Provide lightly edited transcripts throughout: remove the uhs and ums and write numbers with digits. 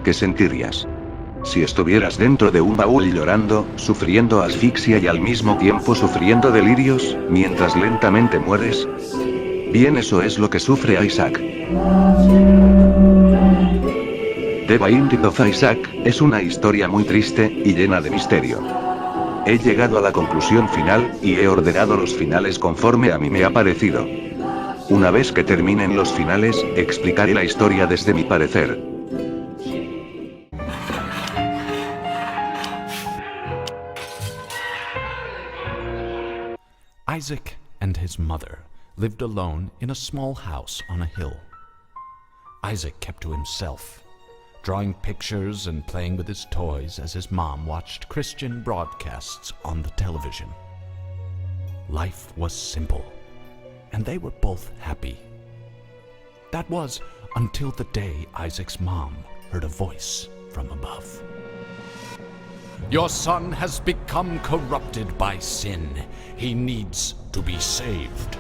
¿Qué sentirías si estuvieras dentro de un baúl llorando, sufriendo asfixia y al mismo tiempo sufriendo delirios, mientras lentamente mueres? Bien, eso es lo que sufre Isaac. The Binding of Isaac es una historia muy triste y llena de misterio. He llegado a la conclusión final, y he ordenado los finales conforme a mí me ha parecido. Una vez que terminen los finales, explicaré la historia desde mi parecer. Isaac and his mother lived alone in a small house on a hill. Isaac kept to himself, drawing pictures and playing with his toys as his mom watched Christian broadcasts on the television. Life was simple, and they were both happy. That was until the day Isaac's mom heard a voice from above. "Your son has become corrupted by sin. He needs to be saved."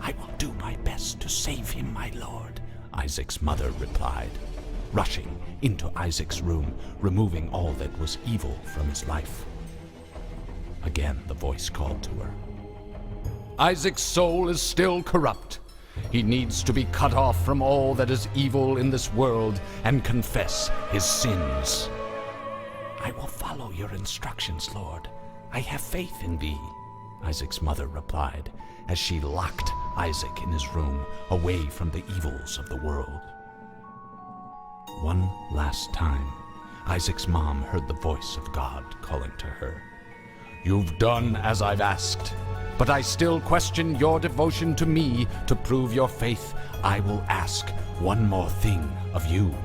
"I will do my best to save him, my lord," Isaac's mother replied, rushing into Isaac's room, removing all that was evil from his life. Again the voice called to her. "Isaac's soul is still corrupt. He needs to be cut off from all that is evil in this world and confess his sins." "I will follow your instructions, Lord. I have faith in thee," Isaac's mother replied, as she locked Isaac in his room, away from the evils of the world. One last time, Isaac's mom heard the voice of God calling to her. "You've done as I've asked, but I still question your devotion to me. To prove your faith, I will ask one more thing of you."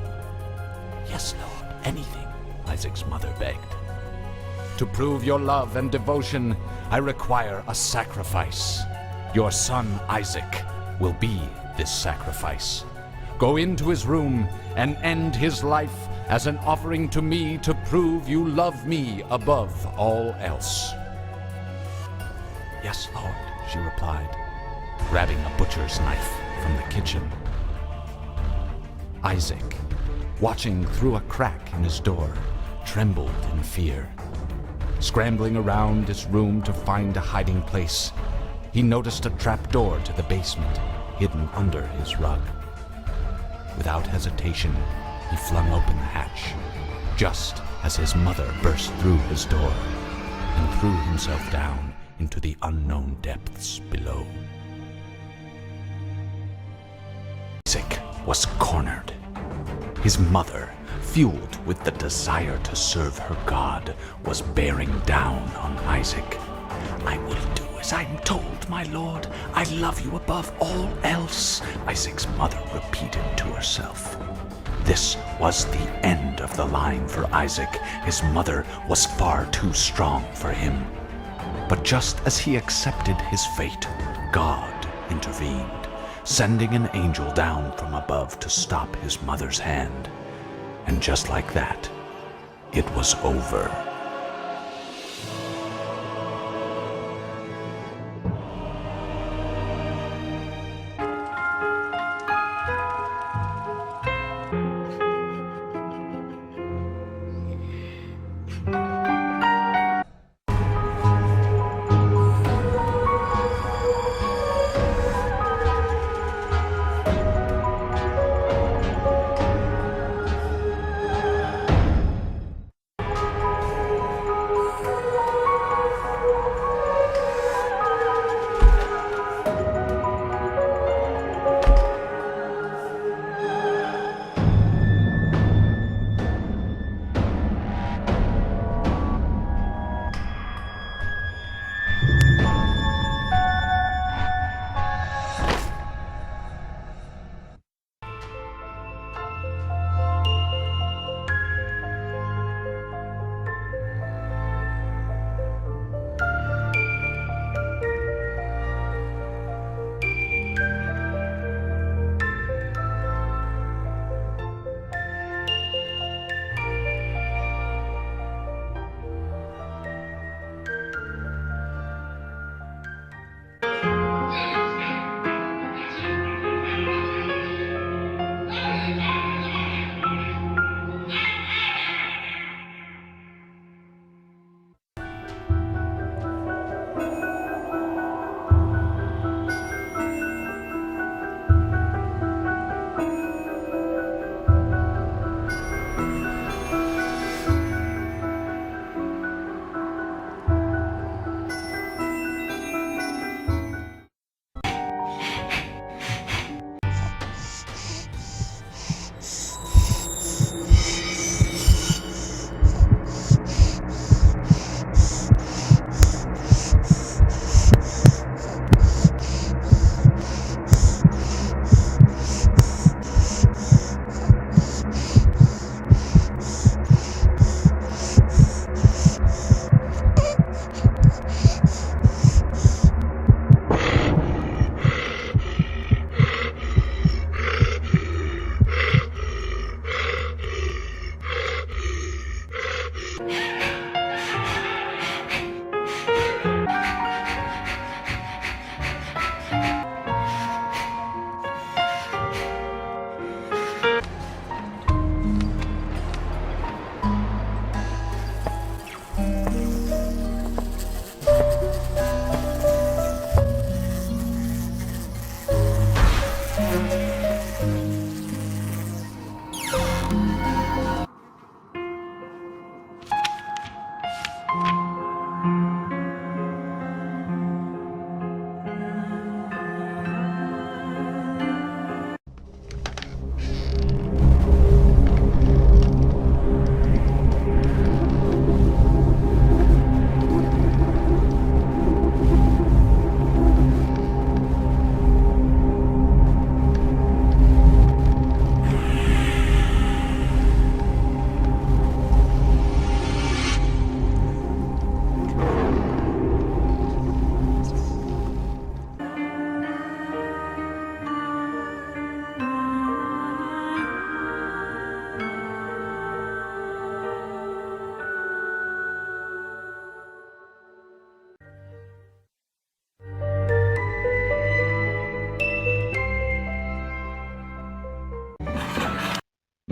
"Yes, Lord, anything," Isaac's mother begged. "To prove your love and devotion, I require a sacrifice. Your son Isaac will be this sacrifice. Go into his room and end his life as an offering to me to prove you love me above all else." "Yes, Lord," she replied, grabbing a butcher's knife from the kitchen. Isaac, watching through a crack in his door, trembled in fear. Scrambling around his room to find a hiding place, he noticed a trapdoor to the basement, hidden under his rug. Without hesitation, he flung open the hatch, just as his mother burst through his door and threw himself down into the unknown depths below. Isaac was cornered. His mother, fueled with the desire to serve her God, was bearing down on Isaac. "I will do as I'm told, my lord. I love you above all else," Isaac's mother repeated to herself. This was the end of the line for Isaac. His mother was far too strong for him. But just as he accepted his fate, God intervened, sending an angel down from above to stop his mother's hand. And just like that, it was over.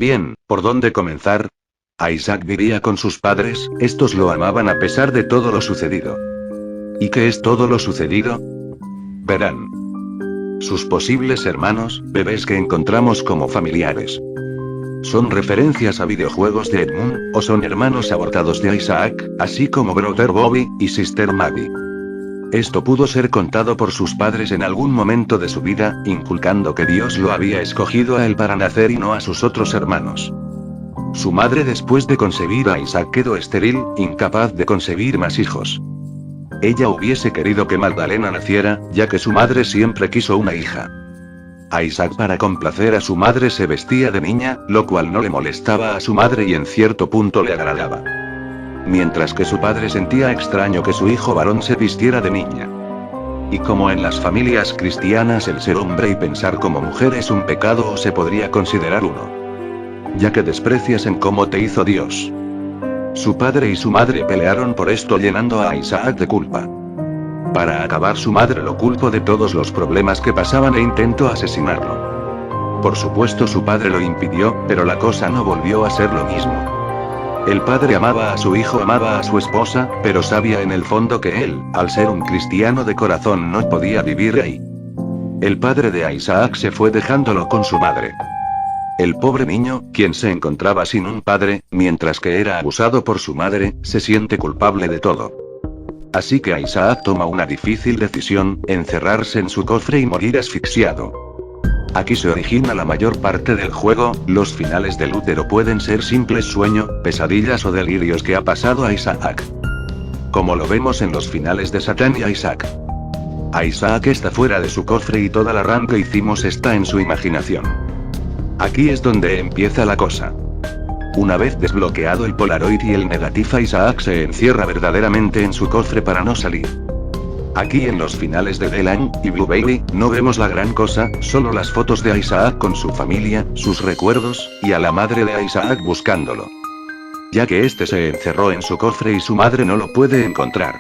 Bien, ¿por dónde comenzar? Isaac vivía con sus padres, estos lo amaban a pesar de todo lo sucedido. ¿Y qué es todo lo sucedido? Verán. Sus posibles hermanos, bebés que encontramos como familiares. ¿Son referencias a videojuegos de Edmund, o son hermanos abortados de Isaac, así como Brother Bobby y Sister Maggie? Esto pudo ser contado por sus padres en algún momento de su vida, inculcando que Dios lo había escogido a él para nacer y no a sus otros hermanos. Su madre después de concebir a Isaac quedó estéril, incapaz de concebir más hijos. Ella hubiese querido que Magdalena naciera, ya que su madre siempre quiso una hija. Isaac para complacer a su madre se vestía de niña, lo cual no le molestaba a su madre y en cierto punto le agradaba. Mientras que su padre sentía extraño que su hijo varón se vistiera de niña. Y como en las familias cristianas el ser hombre y pensar como mujer es un pecado o se podría considerar uno. Ya que desprecias en cómo te hizo Dios. Su padre y su madre pelearon por esto llenando a Isaac de culpa. Para acabar su madre lo culpó de todos los problemas que pasaban e intentó asesinarlo. Por supuesto su padre lo impidió, pero la cosa no volvió a ser lo mismo. El padre amaba a su hijo, amaba a su esposa, pero sabía en el fondo que él, al ser un cristiano de corazón, no podía vivir ahí. El padre de Isaac se fue dejándolo con su madre. El pobre niño, quien se encontraba sin un padre, mientras que era abusado por su madre, se siente culpable de todo. Así que Isaac toma una difícil decisión, encerrarse en su cofre y morir asfixiado. Aquí se origina la mayor parte del juego, los finales del útero pueden ser simples sueños, pesadillas o delirios que ha pasado a Isaac. Como lo vemos en los finales de Satán y Isaac. Isaac está fuera de su cofre y toda la RAM que hicimos está en su imaginación. Aquí es donde empieza la cosa. Una vez desbloqueado el Polaroid y el Negatif, Isaac se encierra verdaderamente en su cofre para no salir. Aquí en los finales de The Line y Blue Baby, no vemos la gran cosa, solo las fotos de Isaac con su familia, sus recuerdos, y a la madre de Isaac buscándolo. Ya que este se encerró en su cofre y su madre no lo puede encontrar.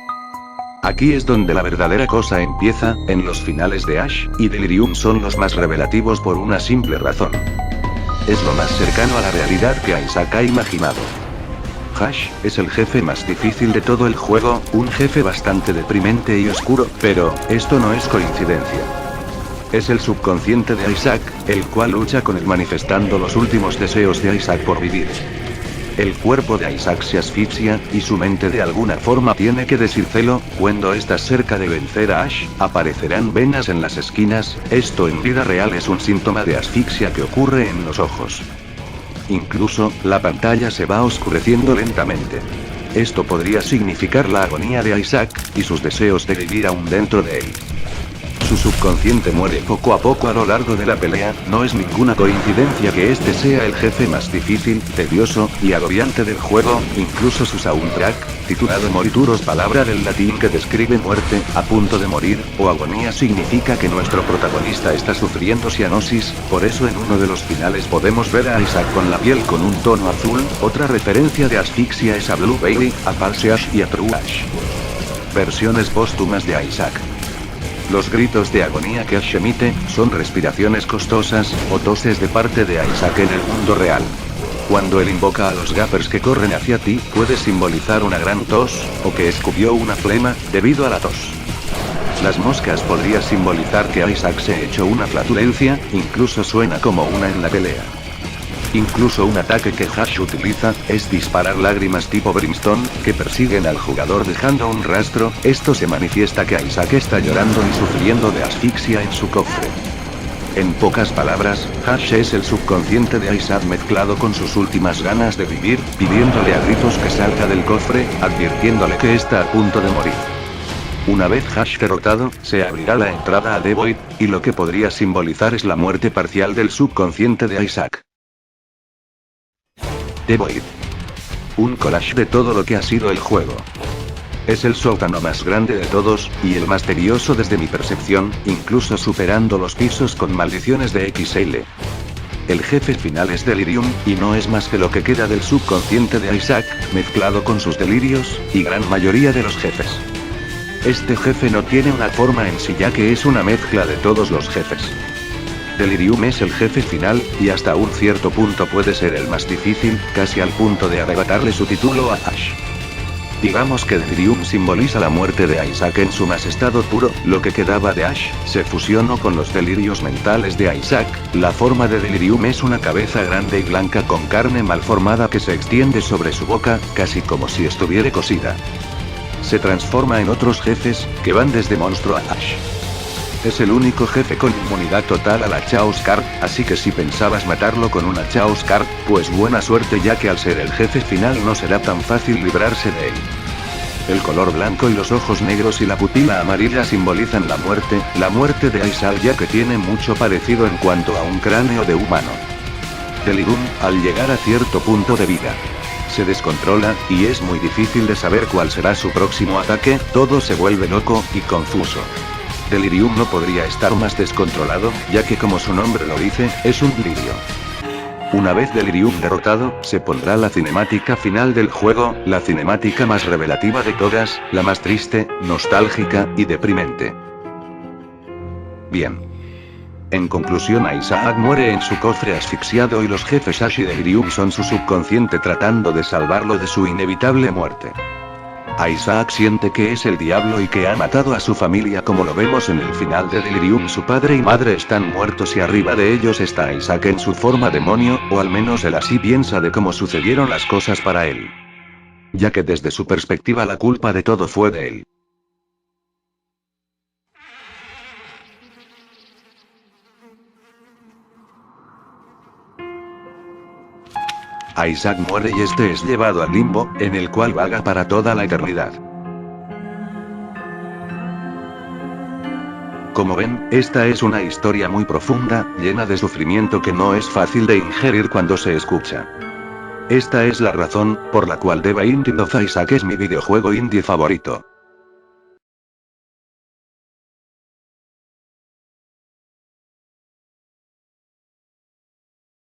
Aquí es donde la verdadera cosa empieza, en los finales de Ash y Delirium son los más revelativos por una simple razón. Es lo más cercano a la realidad que Isaac ha imaginado. Ash es el jefe más difícil de todo el juego, un jefe bastante deprimente y oscuro, pero esto no es coincidencia. Es el subconsciente de Isaac, el cual lucha con él manifestando los últimos deseos de Isaac por vivir. El cuerpo de Isaac se asfixia, y su mente de alguna forma tiene que decírselo. Cuando estás cerca de vencer a Ash, aparecerán venas en las esquinas, esto en vida real es un síntoma de asfixia que ocurre en los ojos. Incluso, la pantalla se va oscureciendo lentamente. Esto podría significar la agonía de Isaac, y sus deseos de vivir aún dentro de él. Su subconsciente muere poco a poco a lo largo de la pelea, no es ninguna coincidencia que este sea el jefe más difícil, tedioso, y agobiante del juego, incluso su soundtrack, titulado Morituros, palabra del latín que describe muerte, a punto de morir, o agonía significa que nuestro protagonista está sufriendo cianosis, por eso en uno de los finales podemos ver a Isaac con la piel con un tono azul, otra referencia de asfixia es a Blue Baby, a False Ash y a True Ash. Versiones póstumas de Isaac. Los gritos de agonía que Ash emite, son respiraciones costosas, o toses de parte de Isaac en el mundo real. Cuando él invoca a los gappers que corren hacia ti, puede simbolizar una gran tos, o que escupió una flema, debido a la tos. Las moscas podría simbolizar que Isaac se echó una flatulencia, incluso suena como una en la pelea. Incluso un ataque que Ash utiliza, es disparar lágrimas tipo Brimstone, que persiguen al jugador dejando un rastro. Esto se manifiesta que Isaac está llorando y sufriendo de asfixia en su cofre. En pocas palabras, Ash es el subconsciente de Isaac mezclado con sus últimas ganas de vivir, pidiéndole a gritos que salga del cofre, advirtiéndole que está a punto de morir. Una vez Ash derrotado, se abrirá la entrada a The Void, y lo que podría simbolizar es la muerte parcial del subconsciente de Isaac. The Void. Un collage de todo lo que ha sido el juego. Es el sótano más grande de todos, y el más tedioso desde mi percepción, incluso superando los pisos con maldiciones de XL. El jefe final es Delirium, y no es más que lo que queda del subconsciente de Isaac, mezclado con sus delirios, y gran mayoría de los jefes. Este jefe no tiene una forma en sí ya que es una mezcla de todos los jefes. Delirium es el jefe final, y hasta un cierto punto puede ser el más difícil, casi al punto de arrebatarle su título a Ash. Digamos que Delirium simboliza la muerte de Isaac en su más estado puro, lo que quedaba de Ash, se fusionó con los delirios mentales de Isaac. La forma de Delirium es una cabeza grande y blanca con carne mal formada que se extiende sobre su boca, casi como si estuviera cosida. Se transforma en otros jefes, que van desde monstruo a Ash. Es el único jefe con inmunidad total a la Chaos Card, así que si pensabas matarlo con una Chaos Card, pues buena suerte ya que al ser el jefe final no será tan fácil librarse de él. El color blanco y los ojos negros y la pupila amarilla simbolizan la muerte de Isaac ya que tiene mucho parecido en cuanto a un cráneo de humano. Delirium, al llegar a cierto punto de vida, se descontrola, y es muy difícil de saber cuál será su próximo ataque, todo se vuelve loco y confuso. Delirium no podría estar más descontrolado, ya que como su nombre lo dice, es un delirio. Una vez Delirium derrotado, se pondrá la cinemática final del juego, la cinemática más revelativa de todas, la más triste, nostálgica, y deprimente. Bien. En conclusión, Isaac muere en su cofre asfixiado y los jefes Ash y Delirium son su subconsciente tratando de salvarlo de su inevitable muerte. Isaac siente que es el diablo y que ha matado a su familia como lo vemos en el final de Delirium. Su padre y madre están muertos y arriba de ellos está Isaac en su forma demonio, o al menos él así piensa de cómo sucedieron las cosas para él. Ya que desde su perspectiva la culpa de todo fue de él. Isaac muere y este es llevado al limbo, en el cual vaga para toda la eternidad. Como ven, esta es una historia muy profunda, llena de sufrimiento que no es fácil de ingerir cuando se escucha. Esta es la razón, por la cual The Binding of Isaac es mi videojuego indie favorito.